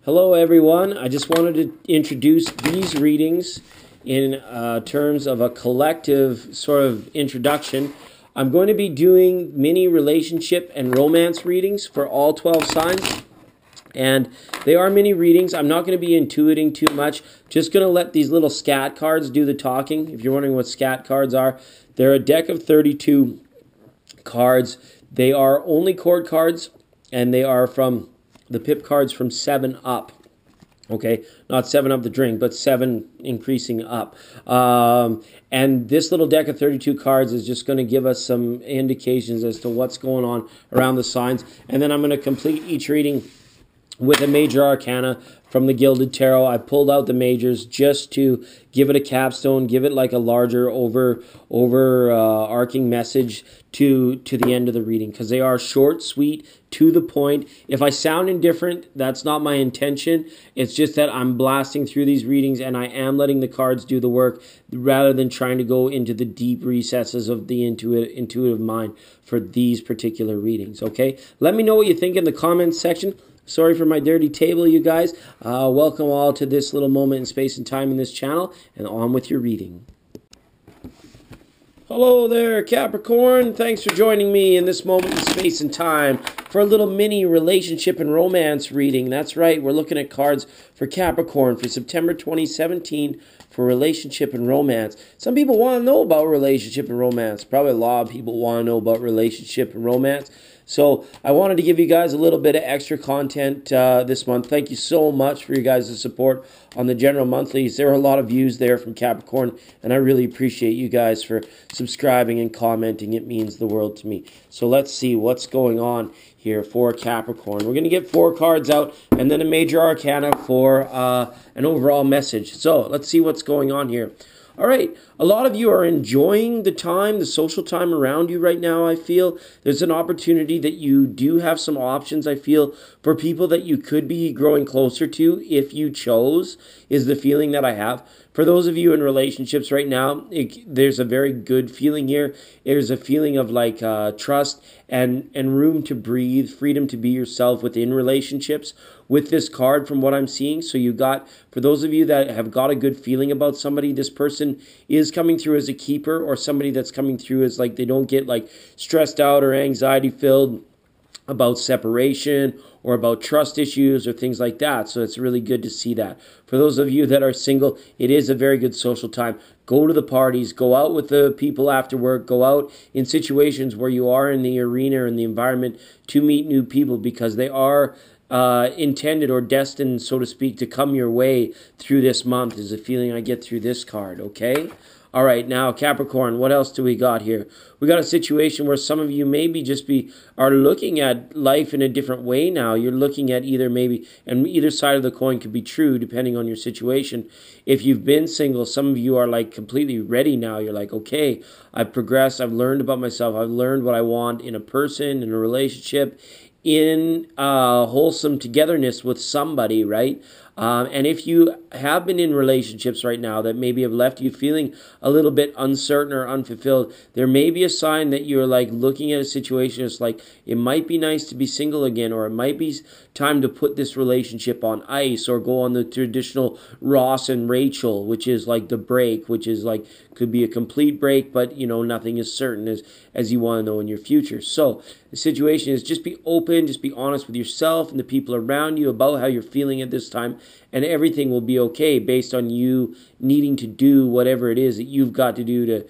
Hello everyone, I just wanted to introduce these readings in terms of a collective sort of introduction. I'm going to be doing mini relationship and romance readings for all 12 signs. And they are mini readings. I'm not going to be intuiting too much. Just going to let these little scat cards do the talking. If you're wondering what scat cards are, they're a deck of 32 cards. They are only cord cards, and they are from the pip cards from 7 up. Okay, not 7 up the drink, but 7 increasing up. And this little deck of 32 cards is just going to give us some indications as to what's going on around the signs. And then I'm going to complete each reading with a major arcana from the Gilded Tarot. I pulled out the majors just to give it a capstone, give it like a larger arcing message to the end of the reading, because they are short, sweet, to the point. If I sound indifferent, that's not my intention. It's just that I'm blasting through these readings and I am letting the cards do the work rather than trying to go into the deep recesses of the intuitive mind for these particular readings, okay? Let me know what you think in the comments section. Sorry for my dirty table, you guys. Welcome all to this little moment in space and time in this channel, and on with your reading. Hello there, Capricorn. Thanks for joining me in this moment in space and time for a little mini relationship and romance reading. That's right, we're looking at cards for Capricorn for September 2017 for relationship and romance. Some people want to know about relationship and romance. Probably a lot of people want to know about relationship and romance. So I wanted to give you guys a little bit of extra content this month. Thank you so much for your guys' support on the general monthlies. There are a lot of views there from Capricorn, and I really appreciate you guys for subscribing and commenting. It means the world to me. So let's see what's going on here for Capricorn. We're going to get 4 cards out and then a major arcana for an overall message. So let's see what's going on here. All right, a lot of you are enjoying the time, the social time around you right now, I feel. There's an opportunity that you do have some options, I feel, for people that you could be growing closer to if you chose, is the feeling that I have. For those of you in relationships right now, there's a very good feeling here. There's a feeling of like trust and room to breathe, freedom to be yourself within relationships with this card from what I'm seeing. So you got, for those of you that have got a good feeling about somebody, this person is coming through as a keeper, or somebody that's coming through as like they don't get like stressed out or anxiety filled about separation or about trust issues or things like that. So it's really good to see that. For those of you that are single, it is a very good social time. Go to the parties, go out with the people after work, go out in situations where you are in the arena or in the environment to meet new people, because they are intended or destined, so to speak, to come your way through this month, is the feeling I get through this card, okay? All right, now Capricorn, what else do we got here? We got a situation where some of you maybe are looking at life in a different way now. You're looking at and either side of the coin could be true depending on your situation. If you've been single, some of you are like completely ready now. You're like, okay, I've progressed. I've learned about myself. I've learned what I want in a person, in a relationship, in wholesome togetherness with somebody, right? And if you have been in relationships right now that maybe have left you feeling a little bit uncertain or unfulfilled, there may be a sign that you're like looking at a situation. It's like, it might be nice to be single again, or it might be time to put this relationship on ice, or go on the traditional Ross and Rachel, which is like the break, which is like, could be a complete break, but you know, nothing is certain as you want to know in your future. So the situation is, just be open, just be honest with yourself and the people around you about how you're feeling at this time, and everything will be okay based on you needing to do whatever it is that you've got to do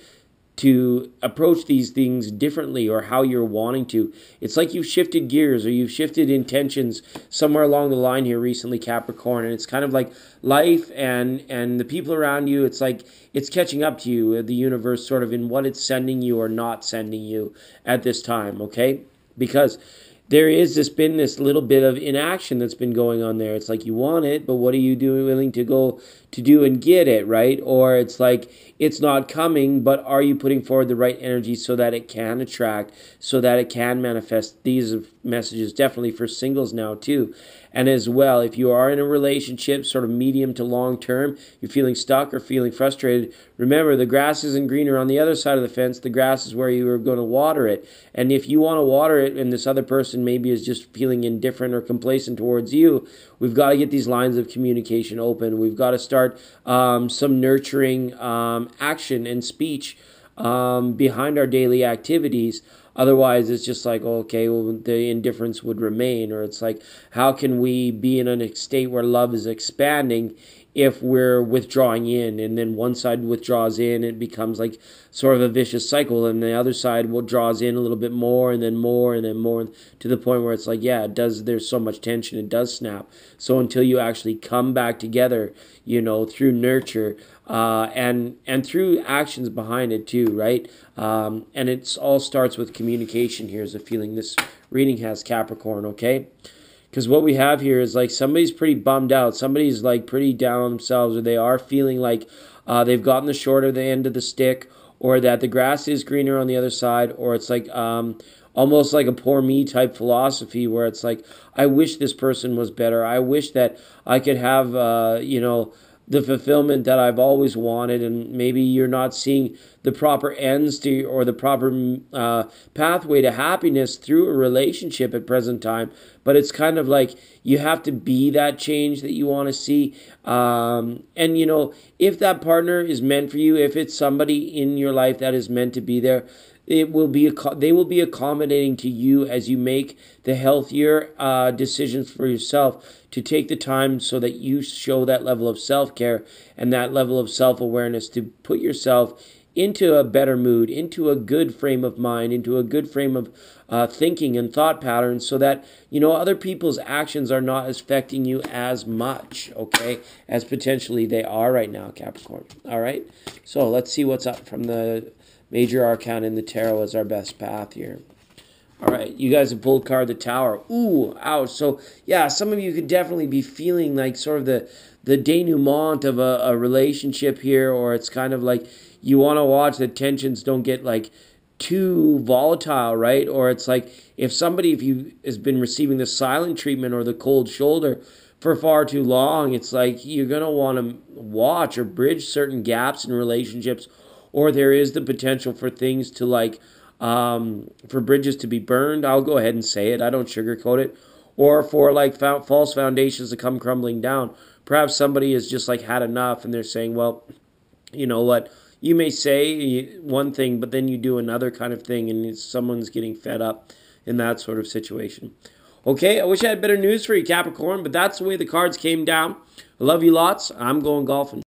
to approach these things differently, or how you're wanting to. It's like you've shifted gears, or you've shifted intentions somewhere along the line here recently, Capricorn, and it's kind of like life and the people around you, it's like it's catching up to you, the universe sort of, in what it's sending you or not sending you at this time, okay? Because there is been this little bit of inaction that's been going on there. It's like you want it, but what are you willing to go to do and get it, right? Or it's like it's not coming, but are you putting forward the right energy so that it can attract, so that it can manifest? These are messages definitely for singles now too. And as well, if you are in a relationship, sort of medium to long term, you're feeling stuck or feeling frustrated, remember, the grass isn't greener on the other side of the fence. The grass is where you are going to water it. And if you want to water it and this other person person maybe is just feeling indifferent or complacent towards you, we've got to get these lines of communication open. We've got to start some nurturing action and speech behind our daily activities. Otherwise, it's just like, okay, well, the indifference would remain. Or it's like, how can we be in a state where love is expanding if we're withdrawing in, and then one side withdraws in, it becomes like sort of a vicious cycle, and the other side withdraws in a little bit more, and then more, and then more, to the point where it's like, yeah, it does, there's so much tension, it does snap. So until you actually come back together, through nurture, and through actions behind it too, right? And it's all starts with communication. Here's a feeling this reading has, Capricorn, okay? Because what we have here is like somebody's pretty bummed out. Somebody's like pretty down on themselves, or they are feeling like they've gotten the short of the end of the stick, or that the grass is greener on the other side, or it's like almost like a poor me type philosophy where it's like, I wish this person was better. I wish that I could have, the fulfillment that I've always wanted, and maybe you're not seeing the proper ends to, or the proper pathway to happiness through a relationship at present time. But it's kind of like you have to be that change that you want to see. And if that partner is meant for you, if it's somebody in your life that is meant to be there, they will be accommodating to you as you make the healthier decisions for yourself, to take the time so that you show that level of self-care and that level of self-awareness, to put yourself into a better mood, into a good frame of mind, into a good frame of thinking and thought patterns, so that other people's actions are not affecting you as much, okay, as potentially they are right now, Capricorn. All right, so let's see what's up from the Major Arcana in the Tarot as our best path here. All right, you guys have pulled card the Tower. Ooh, ouch. So, yeah, some of you could definitely be feeling like sort of the denouement of a relationship here, or it's kind of like you want to watch the tensions don't get like too volatile, right? Or it's like if you has been receiving the silent treatment or the cold shoulder for far too long, it's like you're going to want to watch or bridge certain gaps in relationships, or there is the potential for things to like, for bridges to be burned. I'll go ahead and say it. I don't sugarcoat it. Or for like false foundations to come crumbling down. Perhaps somebody has just like had enough, and they're saying, well, you know what? You may say one thing, but then you do another kind of thing, and someone's getting fed up in that sort of situation. Okay, I wish I had better news for you, Capricorn, but that's the way the cards came down. I love you lots. I'm going golfing.